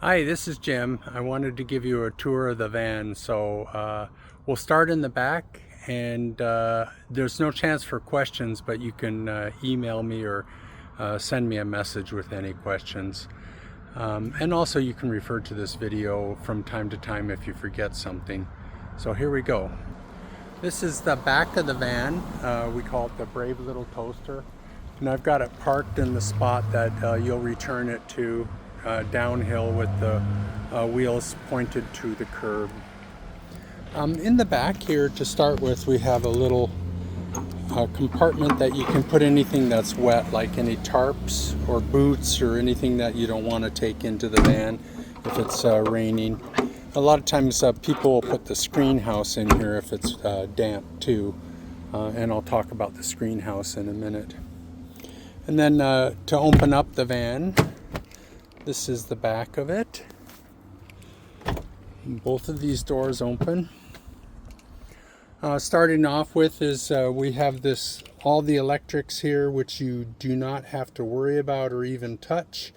Hi, this is Jim. I wanted to give you a tour of the van. We'll start in the back, and there's no chance for questions, but you can email me or send me a message with any questions. And also you can refer to this video from time to time if you forget something. So here we go. This is the back of the van. We call it the Brave Little Toaster. And I've got it parked in the spot that you'll return it to downhill with the wheels pointed to the curb. In the back here, to start with, we have a little compartment that you can put anything that's wet, like any tarps or boots or anything that you don't want to take into the van if it's raining. A lot of times people will put the screen house in here if it's damp too, and I'll talk about the screen house in a minute. And then to open up the van, this is the back of it. Both of these doors open. Starting off with is we have all the electrics here, which you do not have to worry about or even touch.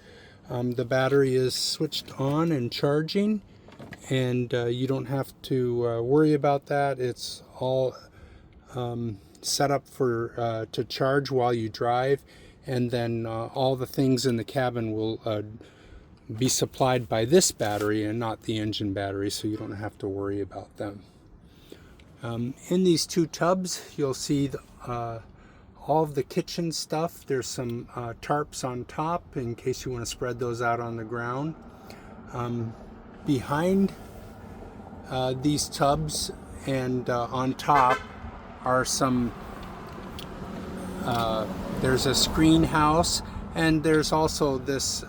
The battery is switched on and charging, and you don't have to worry about that. It's all set up to charge while you drive, and then all the things in the cabin will be supplied by this battery and not the engine battery, so you don't have to worry about them. In these two tubs, you'll see all of the kitchen stuff. There's some tarps on top in case you want to spread those out on the ground. Behind these tubs and on top are there's a screen house, and there's also this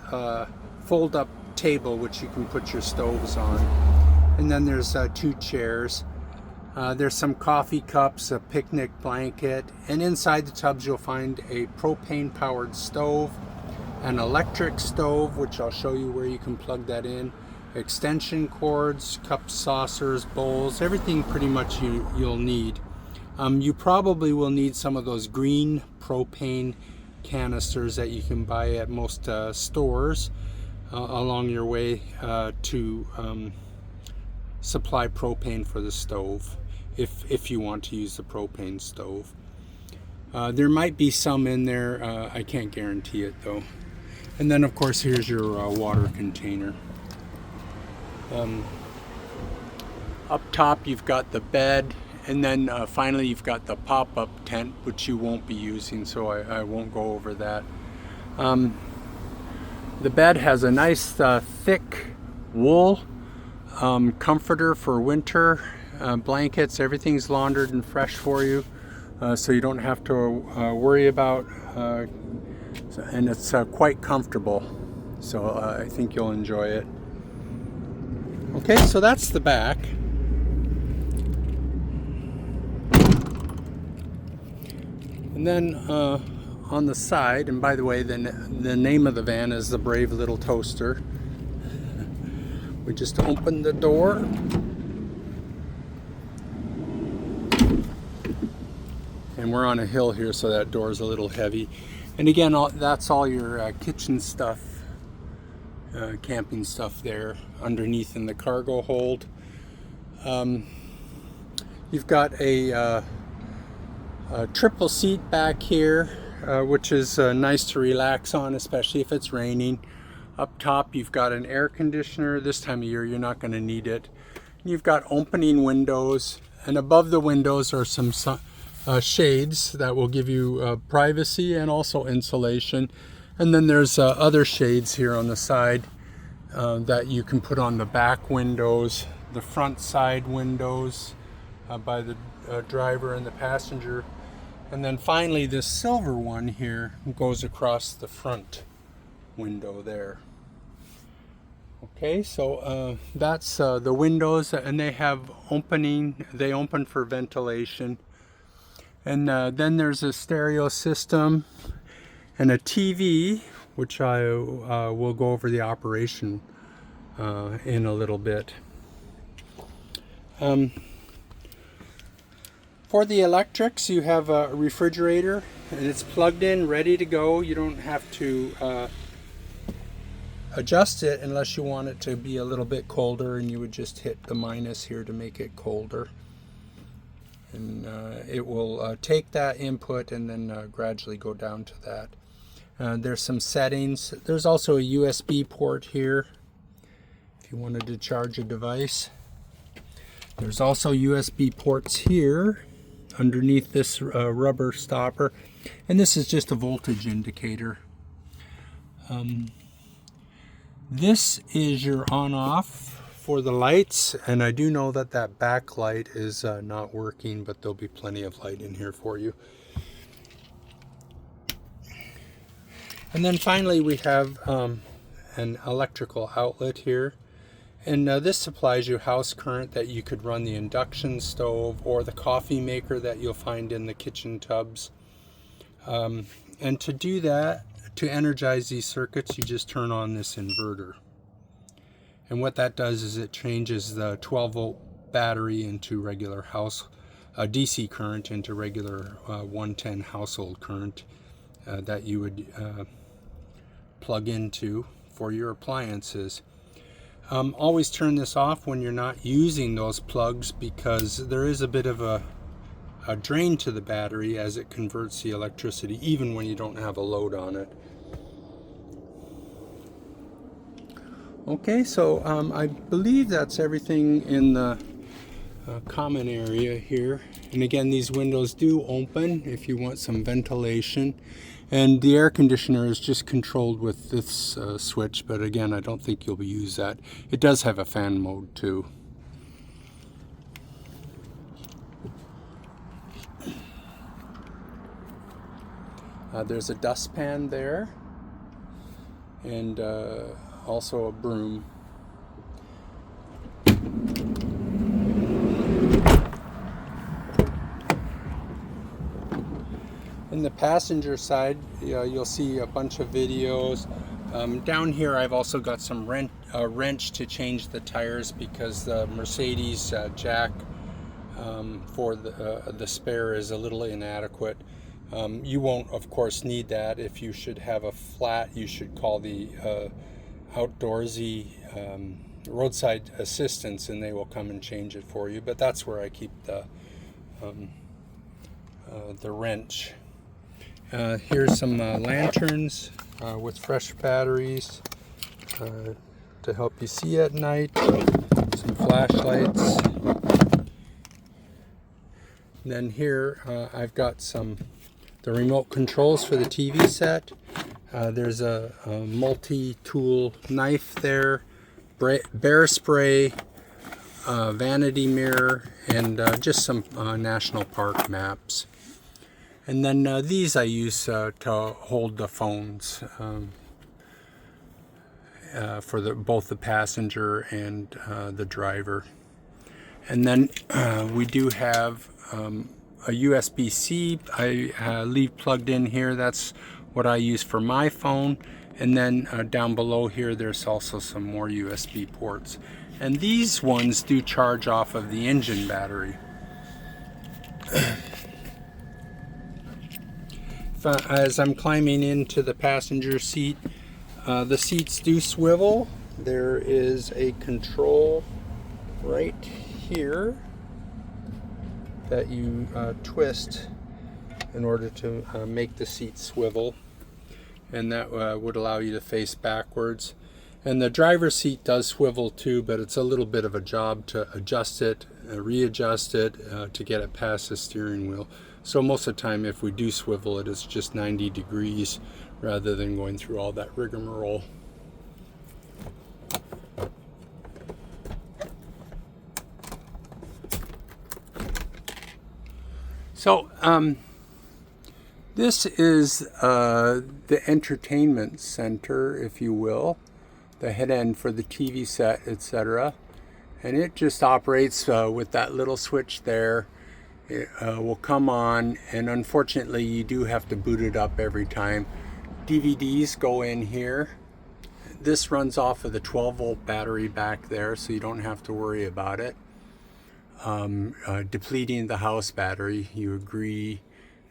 fold-up table which you can put your stoves on. And then there's two chairs. There's some coffee cups, a picnic blanket, and inside the tubs you'll find a propane-powered stove, an electric stove, which I'll show you where you can plug that in, extension cords, cups, saucers, bowls, everything pretty much you'll need. You probably will need some of those green propane canisters that you can buy at most stores along your way to supply propane for the stove, if you want to use the propane stove. There might be some in there, I can't guarantee it though. And then of course here's your water container. Up top you've got the bed, and then finally you've got the pop-up tent, which you won't be using, so I won't go over that. The bed has a nice thick wool comforter for winter, blankets, everything's laundered and fresh for you, so you don't have to worry about, and it's quite comfortable, so I think you'll enjoy it. Okay, so that's the back. And then on the side, and by the way, the name of the van is the Brave Little Toaster. We just opened the door. And we're on a hill here, so that door is a little heavy. And again, that's all your kitchen stuff, camping stuff there underneath in the cargo hold. You've got a triple seat back here, which is nice to relax on, especially if it's raining. Up top you've got an air conditioner. This time of year you're not going to need it. You've got opening windows, and above the windows are some shades that will give you privacy and also insulation. And then there's other shades here on the side that you can put on the back windows, the front side windows by the driver and the passenger. And then finally this silver one here goes across the front window there. Okay, so that's the windows, and they open for ventilation. And then there's a stereo system and a TV, which I will go over the operation in a little bit. For the electrics, you have a refrigerator, and it's plugged in, ready to go. You don't have to adjust it unless you want it to be a little bit colder, and you would just hit the minus here to make it colder. And it will take that input and then gradually go down to that. There's some settings. There's also a USB port here if you wanted to charge a device. There's also USB ports here underneath this rubber stopper, and this is just a voltage indicator. This is your on-off for the lights, and I do know that that backlight is not working, but there'll be plenty of light in here for you. And then finally we have an electrical outlet here, and this supplies you house current that you could run the induction stove or the coffee maker that you'll find in the kitchen tubs. And to do that, to energize these circuits, you just turn on this inverter. And what that does is it changes the 12-volt battery into regular DC current into regular 110 household current that you would plug into for your appliances. Always turn this off when you're not using those plugs, because there is a bit of a drain to the battery as it converts the electricity, even when you don't have a load on it. Okay, so I believe that's everything in the common area here. And again, these windows do open if you want some ventilation. And the air conditioner is just controlled with this switch, but again, I don't think you'll use that. It does have a fan mode too. There's a dustpan there, and also a broom. In the passenger side, you'll see a bunch of videos. Down here I've also got some wrench to change the tires, because the Mercedes jack for the spare is a little inadequate. You won't, of course, need that. If you should have a flat, you should call the Outdoorsy roadside assistance, and they will come and change it for you. But that's where I keep the wrench. Here's some lanterns with fresh batteries to help you see at night. Some flashlights. And then here I've got the remote controls for the TV set. There's a multi-tool knife there, bear spray, vanity mirror, and just some national park maps. And then these I use to hold the phones for both the passenger and the driver. And then we do have a USB-C I leave plugged in here. That's what I use for my phone. And then down below here there's also some more USB ports. And these ones do charge off of the engine battery. As I'm climbing into the passenger seat, the seats do swivel. There is a control right here that you twist in order to make the seat swivel, and that would allow you to face backwards. And the driver's seat does swivel too, but it's a little bit of a job to adjust it, readjust it to get it past the steering wheel. So most of the time, if we do swivel it, it's just 90 degrees rather than going through all that rigmarole. So this is the entertainment center, if you will, the head end for the TV set, etc. And it just operates with that little switch there. It will come on, and unfortunately you do have to boot it up every time. DVDs go in here. This runs off of the 12-volt battery back there, so you don't have to worry about it. Depleting the house battery, you agree,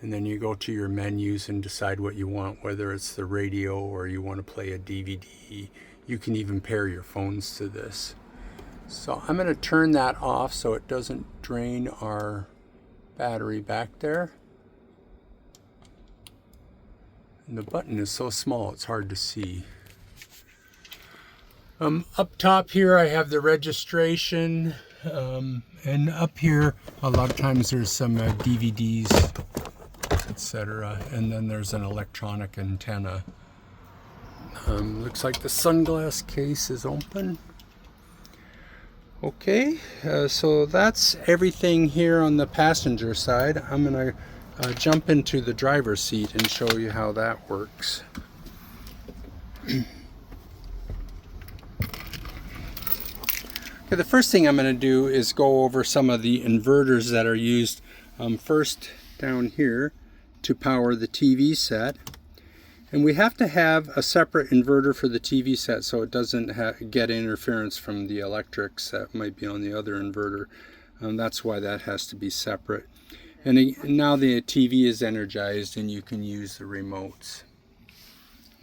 and then you go to your menus and decide what you want, whether it's the radio or you want to play a DVD. you can even pair your phones to this. So I'm going to turn that off so it doesn't drain our battery back there. And the button is so small it's hard to see. Up top here I have the registration, and up here a lot of times there's some DVDs, etc. And then there's an electronic antenna. Looks like the sunglass case is open. Okay, so that's everything here on the passenger side. I'm going to jump into the driver's seat and show you how that works. Okay, the first thing I'm going to do is go over some of the inverters that are used first down here to power the TV set. And we have to have a separate inverter for the TV set so it doesn't get interference from the electrics that might be on the other inverter. That's why that has to be separate. And now the TV is energized and you can use the remotes.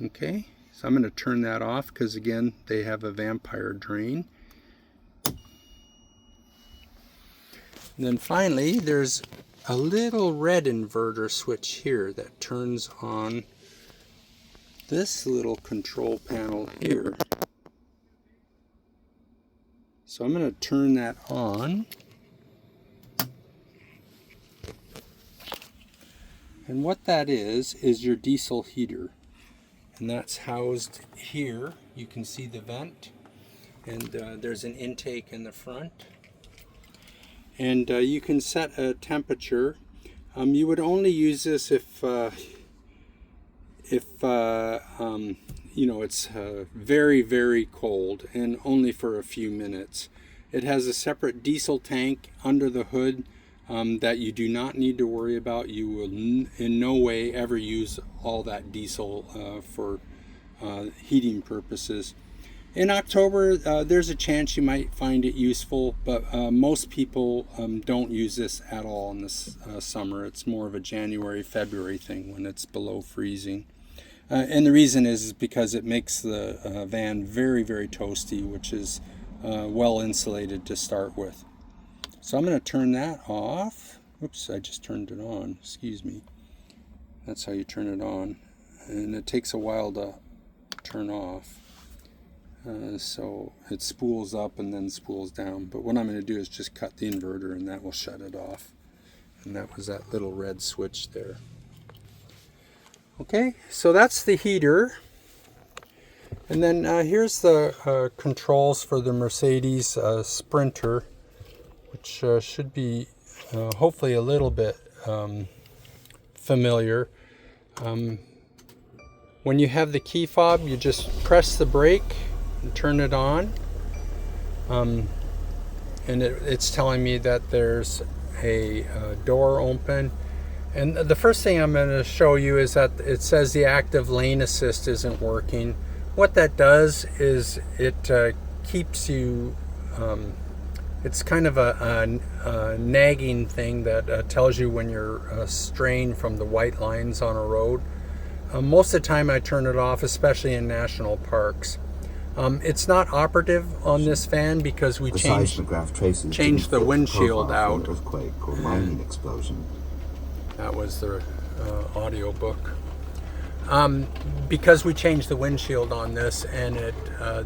Okay, so I'm going to turn that off because again they have a vampire drain. And then finally there's a little red inverter switch here that turns on this little control panel here. So I'm going to turn that on. And what that is your diesel heater. And that's housed here. You can see the vent. And there's an intake in the front. And you can set a temperature. You would only use this if you know, it's very, very cold and only for a few minutes. It has a separate diesel tank under the hood that you do not need to worry about. You will in no way ever use all that diesel for heating purposes. In October, there's a chance you might find it useful, but most people don't use this at all in this summer. It's more of a January, February thing when it's below freezing. And the reason is because it makes the van very, very toasty, which is well insulated to start with. So I'm going to turn that off. Oops, I just turned it on. Excuse me. That's how you turn it on. And it takes a while to turn off. So it spools up and then spools down. But what I'm going to do is just cut the inverter and that will shut it off. And that was that little red switch there. Okay, so that's the heater. And then here's the controls for the Mercedes Sprinter, which should be hopefully a little bit familiar. When you have the key fob, you just press the brake and turn it on. And it's telling me that there's a door open. And the first thing I'm going to show you is that it says the active lane assist isn't working. What that does is it keeps you, it's kind of a nagging thing that tells you when you're straying from the white lines on a road. Most of the time I turn it off, especially in national parks. It's not operative on this van because we changed the windshield out. Earthquake or mining explosion. That was the audio book. Because we changed the windshield on this and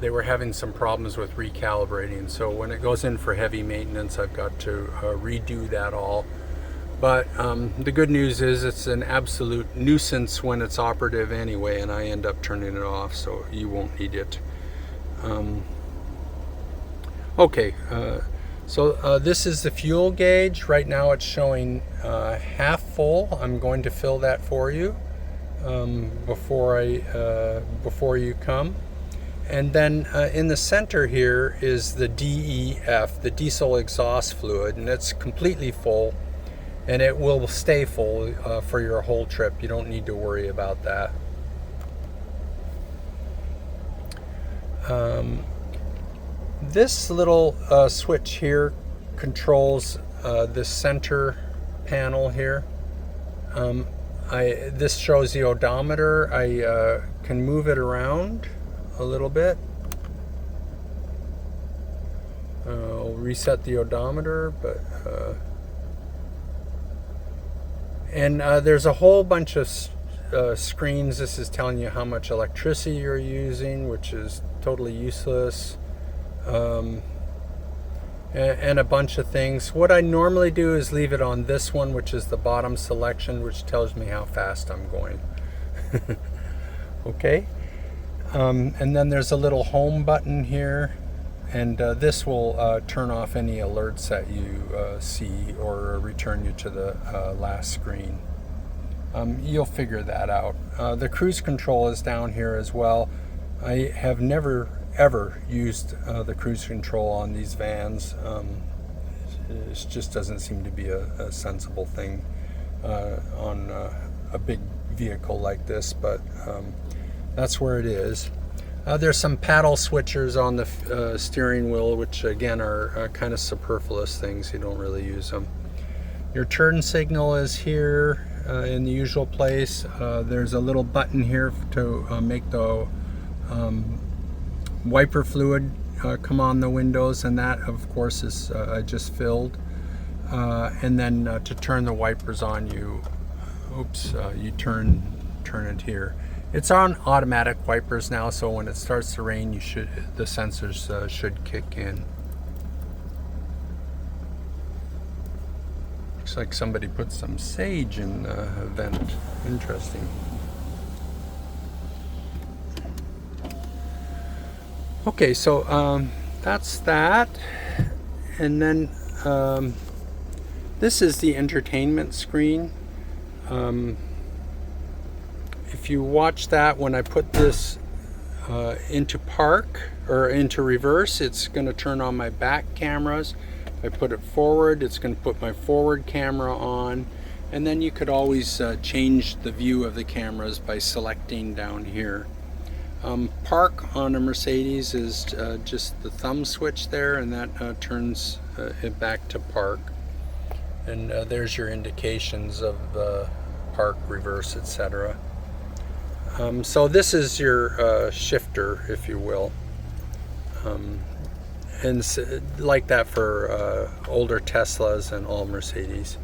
they were having some problems with recalibrating. So when it goes in for heavy maintenance, I've got to redo that all. But the good news is it's an absolute nuisance when it's operative anyway, and I end up turning it off, so you won't need it. Okay. So this is the fuel gauge. Right now it's showing half full. I'm going to fill that for you before you come. And then in the center here is the DEF, the diesel exhaust fluid, and it's completely full, and it will stay full for your whole trip. You don't need to worry about that. This little switch here controls the center panel here. This shows the odometer. I can move it around a little bit. reset the odometer, but and there's a whole bunch of screens. This is telling you how much electricity you're using, which is totally useless, and a bunch of things. What I normally do is leave it on this one, which is the bottom selection, which tells me how fast I'm going. Okay, and then there's a little home button here, and this will turn off any alerts that you see or return you to the last screen. You'll figure that out. The cruise control is down here as well. I have never ever used the cruise control on these vans. It just doesn't seem to be a sensible thing on a big vehicle like this, but that's where it is. There's some paddle switchers on the steering wheel, which again are kind of superfluous things. You don't really use them. Your turn signal is here in the usual place. There's a little button here to make the wiper fluid come on the windows, and that of course is I just filled. And then to turn the wipers on, you turn it here. It's on automatic wipers now, so when it starts to rain, the sensors should kick in. Looks like somebody put some sage in the vent. Interesting. Okay, so that's that, and then this is the entertainment screen. If you watch that, when I put this into park or into reverse, it's going to turn on my back cameras. If I put it forward, it's going to put my forward camera on, and then you could always change the view of the cameras by selecting down here. Park on a Mercedes is just the thumb switch there, and that turns it back to park. And there's your indications of park, reverse, etc. So this is your shifter, if you will. And like that for older Teslas and all Mercedes.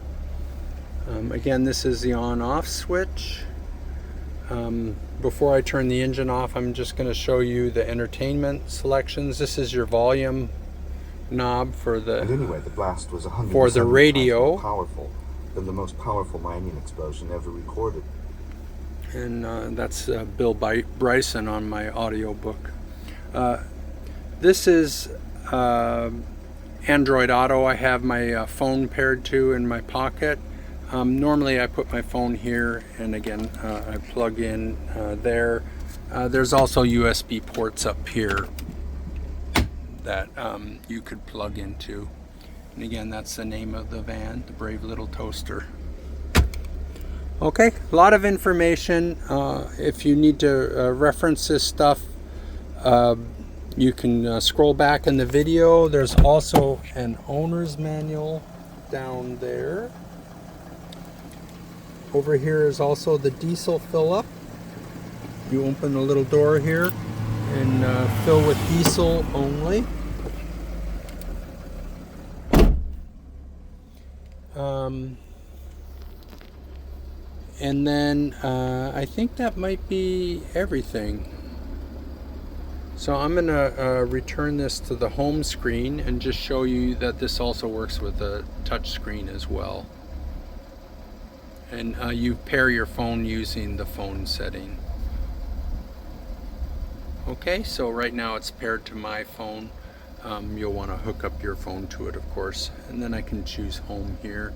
Again, this is the on-off switch. Before I turn the engine off, I'm just going to show you the entertainment selections. This is your volume knob for the And anyway, the blast was 100 for the radio. more powerful than the most powerful mining explosion ever recorded. And that's Bill Bryson on my audio book. This is Android Auto. I have my phone paired to in my pocket. Normally I put my phone here, and again I plug in there. There's also USB ports up here that you could plug into. And again, that's the name of the van, the Brave Little Toaster. Okay, a lot of information. If you need to reference this stuff, you can scroll back in the video. There's also an owner's manual down there. Over here is also the diesel fill up. You open the little door here and fill with diesel only. And then I think that might be everything. So I'm going to return this to the home screen and just show you that this also works with a touch screen as well. And you pair your phone using the phone setting. Okay, so right now it's paired to my phone. You'll want to hook up your phone to it, of course. And then I can choose home here.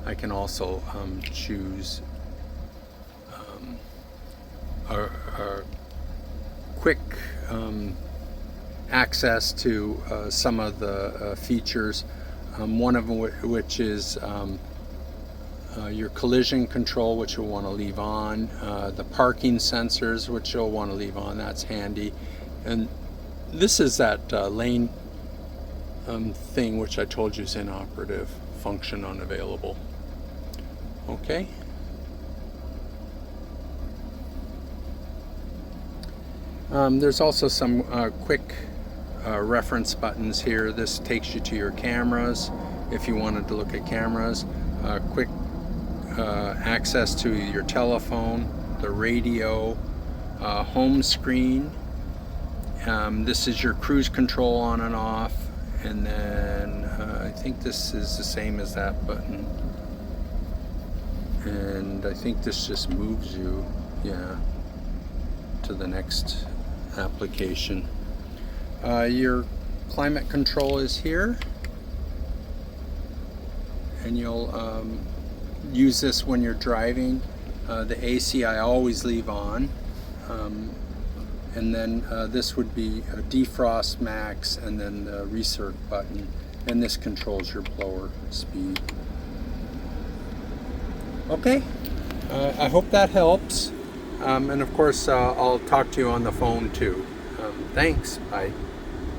I can also choose a quick access to some of the features. One of them which is your collision control, which you'll want to leave on, the parking sensors, which you'll want to leave on. That's handy. And this is that lane thing which I told you is inoperative, function unavailable. Okay. There's also some quick reference buttons here. This takes you to your cameras if you wanted to look at cameras. Quick access to your telephone, the radio, home screen. This is your cruise control on and off, and then I think this is the same as that button, and I think this just moves you, yeah, to the next application. Your climate control is here, and you'll use this when you're driving. The AC I always leave on, and then this would be a defrost max, and then the recirc button, and this controls your blower speed. Okay, I hope that helps, and of course I'll talk to you on the phone too. Thanks, bye.